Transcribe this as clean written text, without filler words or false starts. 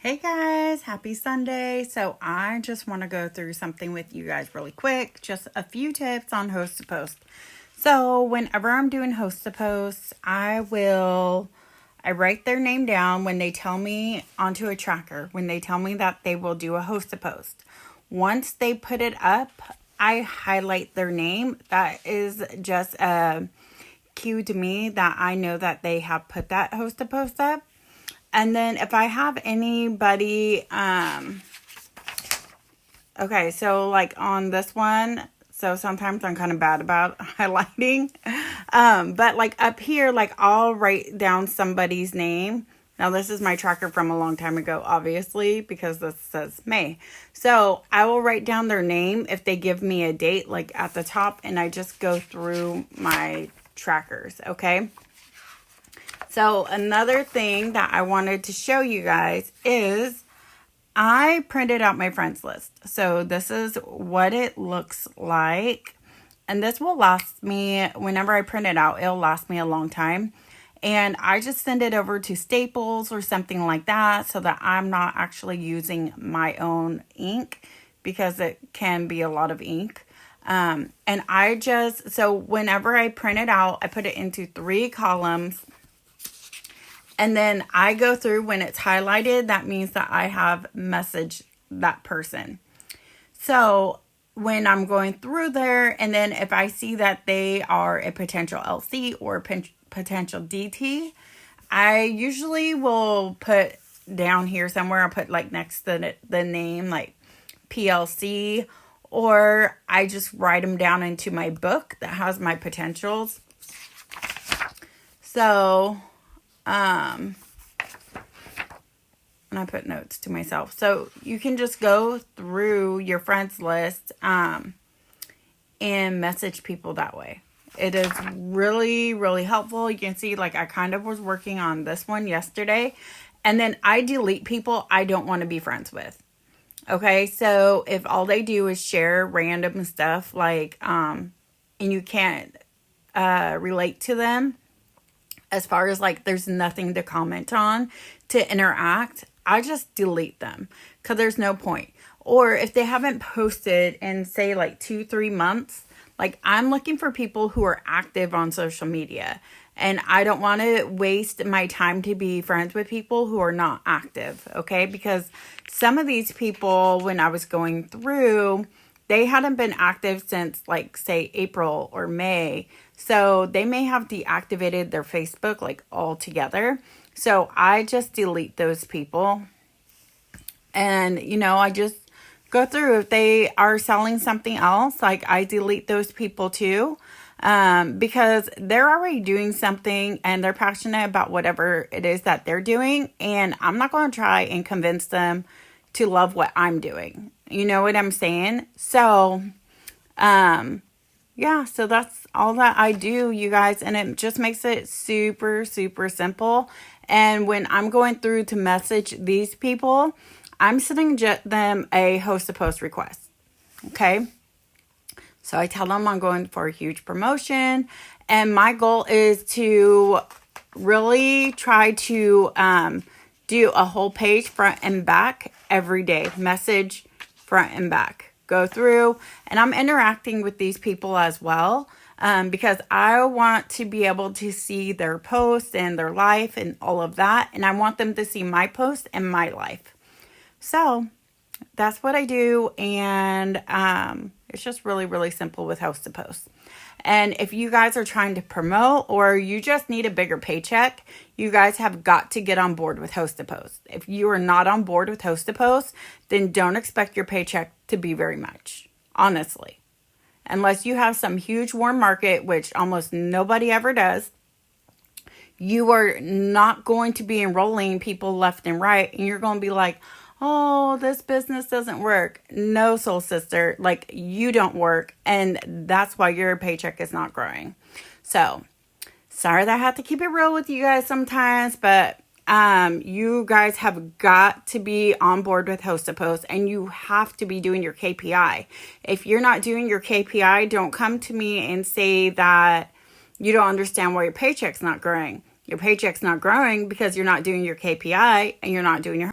Hey guys, happy Sunday. So I just want to go through something with you guys really quick. Just a few tips on host to post. So whenever I'm doing host to post, I write their name down when they tell me onto a tracker, when they tell me that they will do a host to post. Once they put it up, I highlight their name. That is just a cue to me that I know that they have put that host to post up. And then if I have anybody, okay, so like on this one, so sometimes I'm kind of bad about highlighting. But like up here, like I'll write down somebody's name. Now this is my tracker from a long time ago, obviously, because this says May. So I will write down their name if they give me a date, like at the top, and I just go through my trackers, okay? So another thing that I wanted to show you guys is I printed out my friends list. So this is what it looks like. And this will last me, whenever I print it out, it'll last me a long time. And I just send it over to Staples or something like that so that I'm not actually using my own ink because it can be a lot of ink. And so whenever I print it out, I put it into 3 columns. And then I go through when it's highlighted, that means that I have messaged that person. So when I'm going through there, and then if I see that they are a potential LC or potential DT, I usually will put down here somewhere, I'll put like next to the name, like PLC, or I just write them down into my book that has my potentials. So, and I put notes to myself. So you can just go through your friends list and message people that way. It is really, really helpful. You can see like I kind of was working on this one yesterday. And then I delete people I don't want to be friends with. Okay, so if all they do is share random stuff like, and you can't relate to them, as far as like there's nothing to comment on, to interact, I just delete them because there's no point. Or if they haven't posted in say like 2-3 months, like I'm looking for people who are active on social media, and I don't want to waste my time to be friends with people who are not active. Okay, because some of these people, when I was going through, they hadn't been active since like say April or May. So they may have deactivated their Facebook like altogether. So I just delete those people. And, I just go through. If they are selling something else, like I delete those people too. Because they're already doing something and they're passionate about whatever it is that they're doing. And I'm not going to try and convince them to love what I'm doing. You know what I'm saying? So, yeah, so that's all that I do, you guys. And it just makes it super, super simple. And when I'm going through to message these people, I'm sending them a host to post request. Okay. So I tell them I'm going for a huge promotion. And my goal is to really try to do a whole page front and back every day. Message front and back. Go through, and I'm interacting with these people as well because I want to be able to see their posts and their life and all of that, and I want them to see my post and my life. So that's what I do, and it's just really, really simple with host to post. And if you guys are trying to promote or you just need a bigger paycheck, you guys have got to get on board with host to post. If you are not on board with host to post, then don't expect your paycheck to be very much, honestly. Unless you have some huge warm market, which almost nobody ever does, you are not going to be enrolling people left and right. And you're going to be like, oh, this business doesn't work. No, soul sister, like you don't work. And that's why your paycheck is not growing. So sorry that I have to keep it real with you guys sometimes, but you guys have got to be on board with host to post, and you have to be doing your KPI. If you're not doing your KPI, don't come to me and say that you don't understand why your paycheck's not growing. Your paycheck's not growing because you're not doing your KPI and you're not doing your